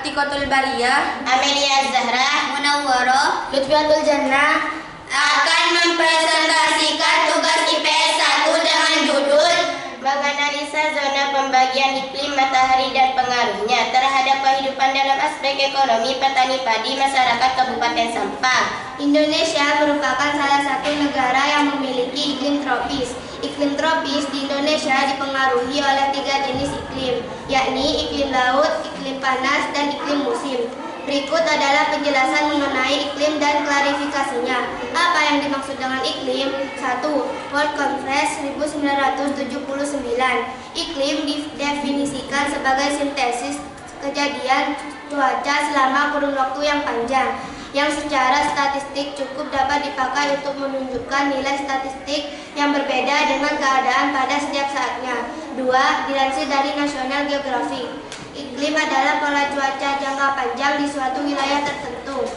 Atikotul Bariyah, Amelia Zahra, Munawwaroh, Lutfiatul Jannah akan mempresentasikan tugas IPS 1 dengan judul menganalisa zona pembagian iklim, matahari, dan pengaruhnya terhadap kehidupan dalam aspek ekonomi petani padi masyarakat Kabupaten Sampang. Indonesia merupakan salah satu negara yang memiliki iklim tropis. Iklim tropis di Indonesia dipengaruhi oleh 3 jenis iklim, yakni iklim laut, iklim panas, dan iklim musim. Berikut adalah penjelasan mengenai iklim dan klarifikasinya. Apa yang dimaksud dengan iklim? 1. World Conference 1979. Iklim didefinisikan sebagai sintesis kejadian cuaca selama kurun waktu yang panjang, yang secara statistik cukup dapat dipakai untuk menunjukkan nilai statistik yang berbeda dengan keadaan pada setiap saatnya. 2. Dilansir dari National Geographic, iklim adalah pola cuaca jangka panjang di suatu wilayah tertentu.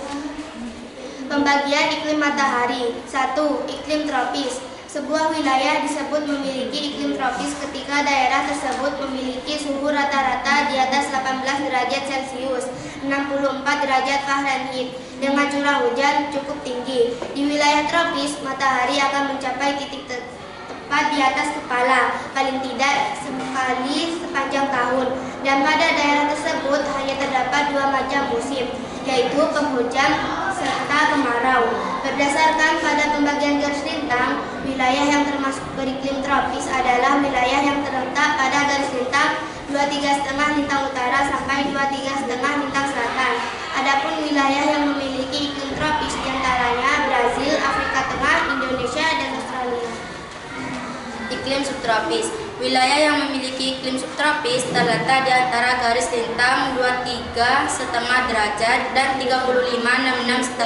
Pembagian iklim matahari. 1. Iklim tropis. Sebuah wilayah disebut memiliki iklim tropis ketika daerah tersebut memiliki suhu rata-rata di atas 18 derajat Celcius, 64 derajat Fahrenheit, dengan curah hujan cukup tinggi. Di wilayah tropis, matahari akan mencapai titik tepat di atas kepala, paling tidak sekali sepanjang tahun. Dan pada daerah tersebut hanya terdapat 2 macam musim, yaitu penghujan serta kemarau. Berdasarkan pada pembagian garis lintang, wilayah yang termasuk beriklim tropis adalah wilayah yang terletak pada garis lintang 23,5 lintang utara sampai 23,5 lintang selatan. Adapun wilayah yang memiliki iklim tropis diantaranya Brazil, Afrika Tengah, Indonesia, dan Australia. iklim subtropis. Wilayah yang memiliki iklim subtropis terletak di antara garis lintang 23,5 derajat dan 35,66,5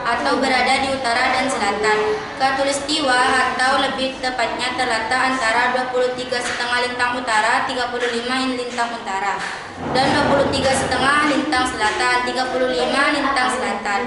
atau berada di utara dan selatan. Khatulistiwa atau lebih tepatnya terletak antara 23,5 lintang utara, 35 lintang utara, dan 23,5 lintang selatan, 35 lintang selatan.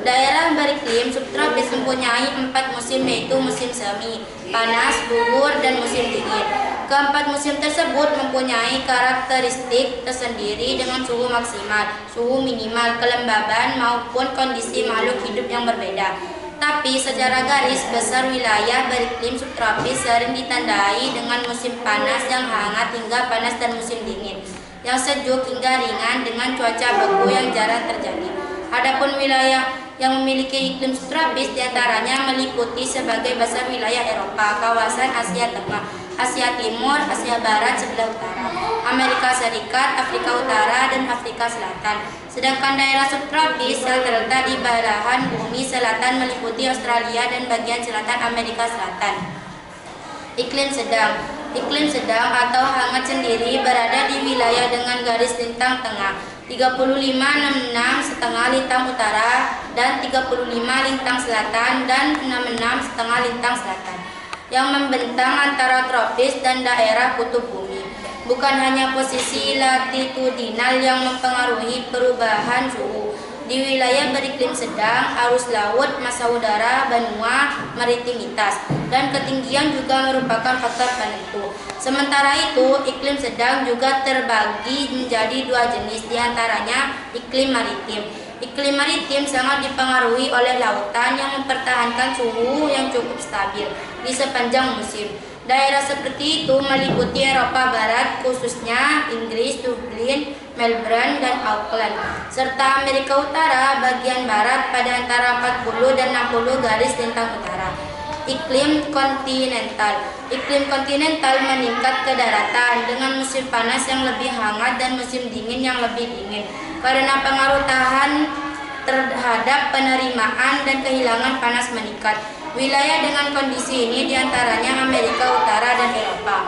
Daerah beriklim subtropis mempunyai 4 musim, yaitu musim semi, panas, gugur, dan musim dingin. Keempat musim tersebut mempunyai karakteristik tersendiri dengan suhu maksimal, suhu minimal, kelembaban, maupun kondisi makhluk hidup yang berbeda. Tapi secara garis besar wilayah beriklim subtropis sering ditandai dengan musim panas yang hangat hingga panas dan musim dingin yang sejuk hingga ringan dengan cuaca beku yang jarang terjadi. Adapun wilayah yang memiliki iklim subtropis diantaranya meliputi sebagai besar wilayah Eropa, kawasan Asia Tengah, Asia Timur, Asia Barat sebelah utara, Amerika Serikat, Afrika Utara, dan Afrika Selatan. Sedangkan daerah subtropis yang terletak di belahan bumi selatan meliputi Australia dan bagian selatan Amerika Selatan. Iklim sedang. Iklim sedang atau hangat sendiri berada di wilayah dengan garis lintang tengah 35,66,5 lintang utara dan 35 lintang selatan dan 66,5 lintang selatan yang membentang antara tropis dan daerah kutub bumi. Bukan hanya posisi latitudinal yang mempengaruhi perubahan suhu. Di wilayah beriklim sedang, arus laut, massa udara, benua, maritimitas, dan ketinggian juga merupakan faktor penentu. Sementara itu, iklim sedang juga terbagi menjadi 2 jenis, diantaranya iklim maritim. Iklim maritim sangat dipengaruhi oleh lautan yang mempertahankan suhu yang cukup stabil di sepanjang musim. Daerah seperti itu meliputi Eropa Barat, khususnya Inggris, Dublin, Melbourne, dan Auckland, serta Amerika Utara bagian barat pada antara 40 dan 60 garis lintang utara. Iklim kontinental. Iklim kontinental meningkat ke daratan dengan musim panas yang lebih hangat dan musim dingin yang lebih dingin karena pengaruh tahan terhadap penerimaan dan kehilangan panas meningkat. Wilayah dengan kondisi ini diantaranya Amerika Utara dan Eropa.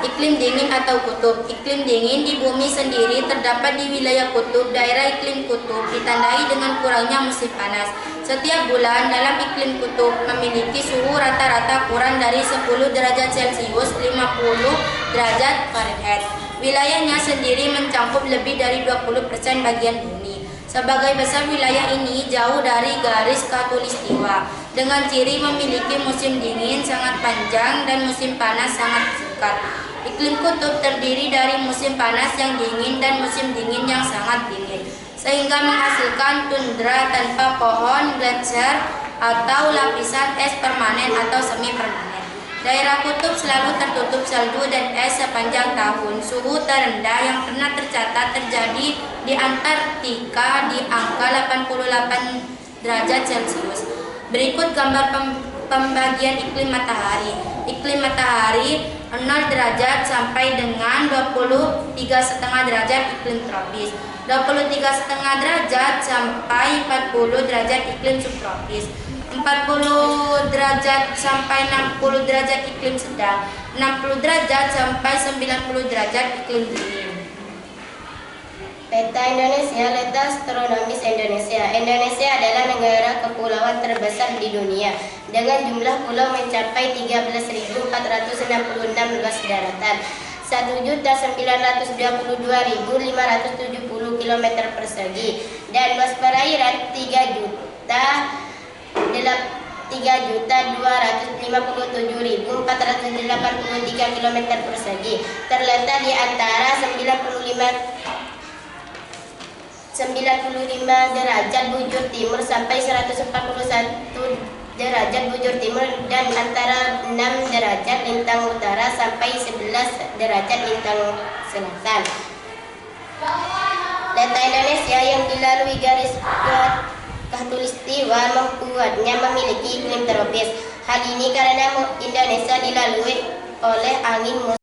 Iklim dingin atau kutub. Iklim dingin di bumi sendiri terdapat di wilayah kutub. Daerah iklim kutub ditandai dengan kurangnya musim panas. Setiap bulan dalam iklim kutub memiliki suhu rata-rata kurang dari 10 derajat Celcius, 50 derajat Fahrenheit. Wilayahnya sendiri mencakup lebih dari 20% bagian bumi. Sebagai besar wilayah ini jauh dari garis khatulistiwa, dengan ciri memiliki musim dingin sangat panjang dan musim panas sangat singkat. Iklim kutub terdiri dari musim panas yang dingin dan musim dingin yang sangat dingin, sehingga menghasilkan tundra tanpa pohon, gletser, atau lapisan es permanen atau semi permanen. Daerah kutub selalu tertutup salju dan es sepanjang tahun. Suhu terendah yang pernah tercatat terjadi di Antartika di angka 88 derajat Celcius. Berikut gambar pembagian iklim matahari. Iklim matahari 0 derajat sampai dengan 23,5 derajat iklim tropis. 23,5 derajat sampai 40 derajat iklim subtropis. 40 derajat sampai 60 derajat iklim sedang. 60 derajat sampai 90 derajat iklim dingin. Peta Indonesia, letak astronomis Indonesia. Indonesia adalah negara kepulauan terbesar di dunia dengan jumlah pulau mencapai 13.466 luas daratan, 1.922.570 km persegi, dan luas perairan 3.257.483 km persegi, terletak di antara 95 derajat bujur timur sampai 141 derajat bujur timur dan antara 6 derajat lintang utara sampai 11 derajat lintang selatan. Data Indonesia yang dilalui garis khatulistiwa membuatnya memiliki iklim tropis. Hal ini karena Indonesia dilalui oleh angin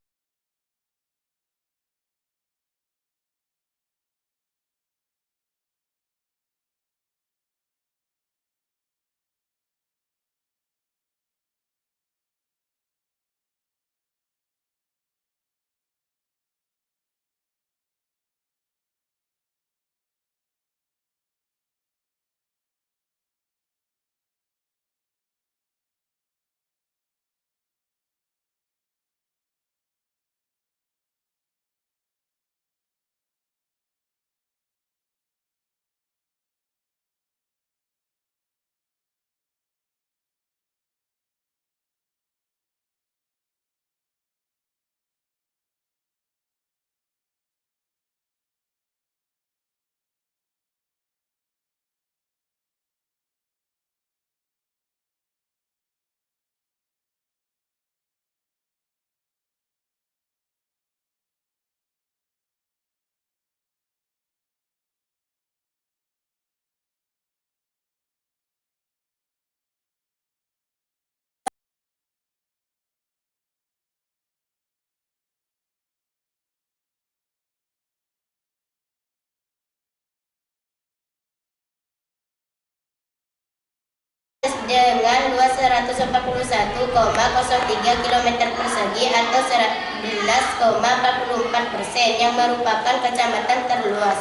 musim dengan luas 141,03 km persegi atau 11,44% yang merupakan kecamatan terluas.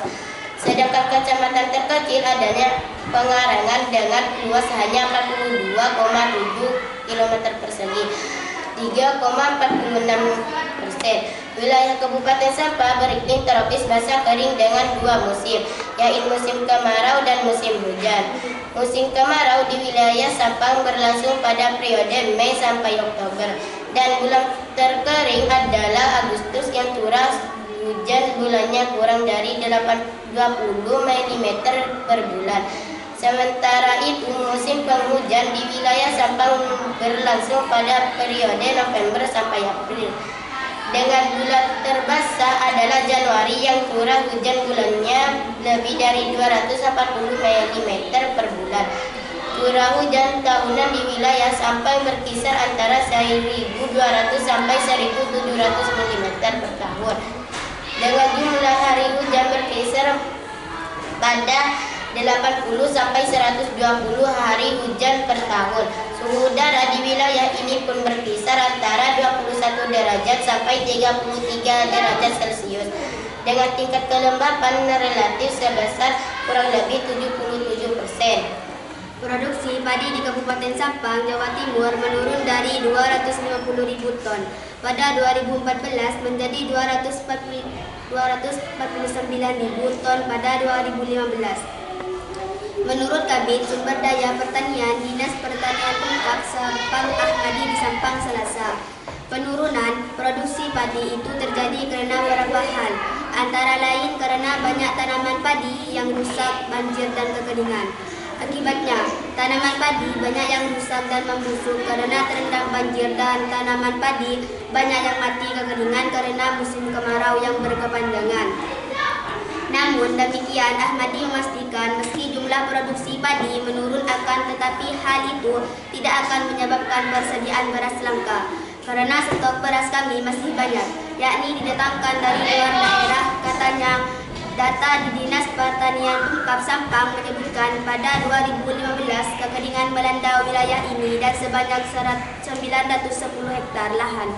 Sedangkan kecamatan terkecil adanya Pengarangan dengan luas hanya 42,7 km persegi, 3,46%. Wilayah Kabupaten Sampang beriklim tropis basah kering dengan 2 musim, yaitu musim kemarau dan musim hujan. Musim kemarau di wilayah Sampang berlangsung pada periode Mei sampai Oktober, dan bulan terkering adalah Agustus yang curah hujan bulannya kurang dari 20 mm per bulan. Sementara itu musim penghujan di wilayah Sampang berlangsung pada periode November sampai April, dengan bulan terbesar adalah Januari yang curah hujan bulannya lebih dari 240 mm per bulan. Curah hujan tahunan di wilayah Sampang berkisar antara 1.200 sampai 1.700 mm per tahun, dengan jumlah hari hujan berkisar pada 80 sampai 120 hari hujan per tahun. Suhu udara di wilayah ini pun berkisar antara 21 derajat sampai 33 derajat Celcius, dengan tingkat kelembapan relatif sebesar kurang lebih 77%. Produksi padi di Kabupaten Sampang, Jawa Timur menurun dari 250.000 ton pada 2014 menjadi 249.000 ton pada 2015. Menurut Kabid Sumber Daya Pertanian Dinas Pertanian Pemkab Sampang Ahmadi di Sampang Selasa, Penurunan produksi padi itu terjadi karena beberapa hal, antara lain karena banyak tanaman padi yang rusak, banjir, dan kekeringan. Akibatnya, tanaman padi banyak yang rusak dan membusuk karena terendam banjir, dan tanaman padi banyak yang mati kekeringan karena musim kemarau yang berkepanjangan. Namun demikian, Ahmadi memastikan meski jumlah produksi padi menurun tetapi hal itu tidak akan menyebabkan persediaan beras langka. Karena stok beras kami masih banyak, yakni didatangkan dari luar daerah, katanya. Data di Dinas Pertanian Pemkab Sampang menyebutkan pada 2015 kekeringan melanda wilayah ini dan sebanyak 910 hektar lahan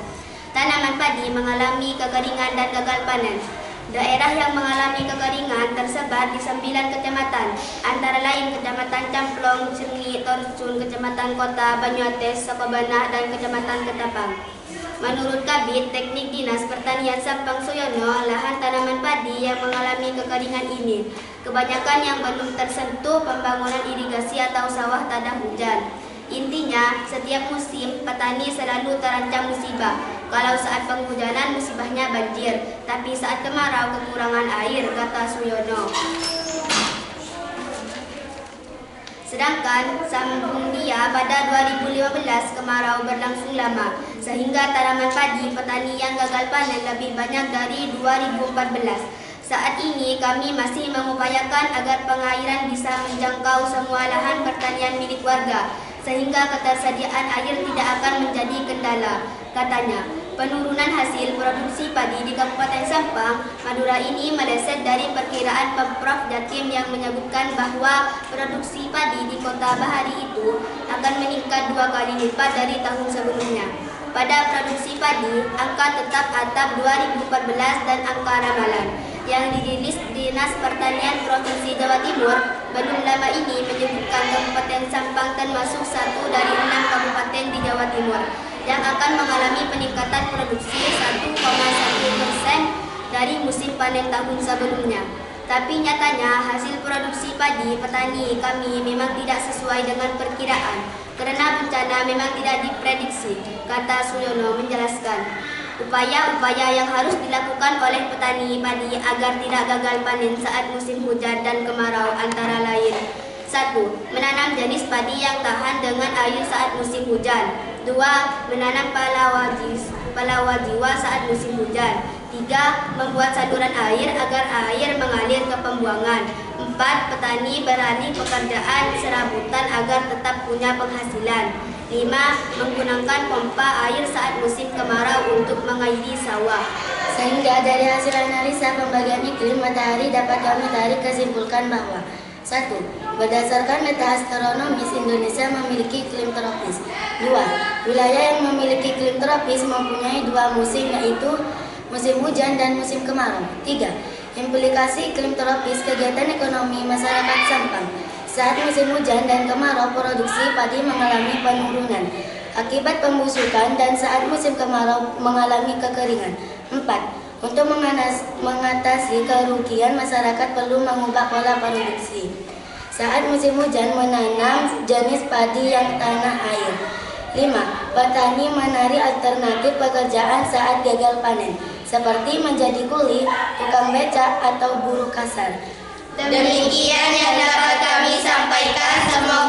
tanaman padi mengalami kekeringan dan gagal panen. Daerah yang mengalami kekeringan tersebar di 9 kecamatan, antara lain Kecamatan Camplong, Cengi, Torcun, Kecamatan Kota, Banyuates, Sokobanah, dan Kecamatan Ketapang. Menurut Kabid Teknik Dinas Pertanian Sampang Suyono, lahan tanaman padi yang mengalami kekeringan ini kebanyakan yang belum tersentuh pembangunan irigasi atau sawah tanah hujan. Intinya, setiap musim petani selalu terancam musibah. Kalau saat penghujanan musibahnya banjir, tapi saat kemarau kekurangan air, kata Suyono. Sedangkan sambung dia pada 2015 kemarau berlangsung lama, sehingga tanaman padi petani yang gagal panen lebih banyak dari 2014. Saat ini kami masih mengupayakan agar pengairan bisa menjangkau semua lahan pertanian milik warga, sehingga ketersediaan air tidak akan menjadi kendala, katanya. Penurunan hasil produksi padi di Kabupaten Sampang, Madura ini meleset dari perkiraan Pemprov Jatim yang menyebutkan bahwa produksi padi di Kota Bahari itu akan meningkat 2 kali lipat dari tahun sebelumnya. Pada produksi padi, angka tetap atap 2014 dan angka ramalan yang dirilis Dinas Pertanian Provinsi Jawa Timur belum lama ini menyebutkan Kabupaten Sampang termasuk 1 dari 6 kabupaten di Jawa Timur yang akan mengalami peningkatan produksi 1,1% dari musim panen tahun sebelumnya. Tapi nyatanya hasil produksi padi petani kami memang tidak sesuai dengan perkiraan karena bencana memang tidak diprediksi, kata Suyono menjelaskan. Upaya-upaya yang harus dilakukan oleh petani padi agar tidak gagal panen saat musim hujan dan kemarau antara lain: 1. Menanam jenis padi yang tahan dengan air saat musim hujan. 2. Menanam palawajiwa saat musim hujan. 3. Membuat saluran air agar air mengalir ke pembuangan. 4. Petani beralih pekerjaan serabutan agar tetap punya penghasilan. 5. Menggunakan pompa air saat musim kemarau untuk mengairi sawah. Sehingga dari hasil analisa pembagian iklim matahari dapat kami tarik kesimpulan bahwa 1. Berdasarkan meta astronomis, Indonesia memiliki iklim tropis. 2. Wilayah yang memiliki iklim tropis mempunyai 2 musim, yaitu musim hujan dan musim kemarau. 3. Implikasi iklim tropis kegiatan ekonomi masyarakat Sampang. Saat musim hujan dan kemarau, produksi padi mengalami penurunan akibat pembusukan, dan saat musim kemarau mengalami kekeringan. 4. Untuk mengatasi kerugian, masyarakat perlu mengubah pola produksi. Saat musim hujan, menanam jenis padi yang tanah air. 5. Petani mencari alternatif pekerjaan saat gagal panen, seperti menjadi kuli, tukang becak, atau buruh kasar. Demikian yang dapat kami sampaikan. Semoga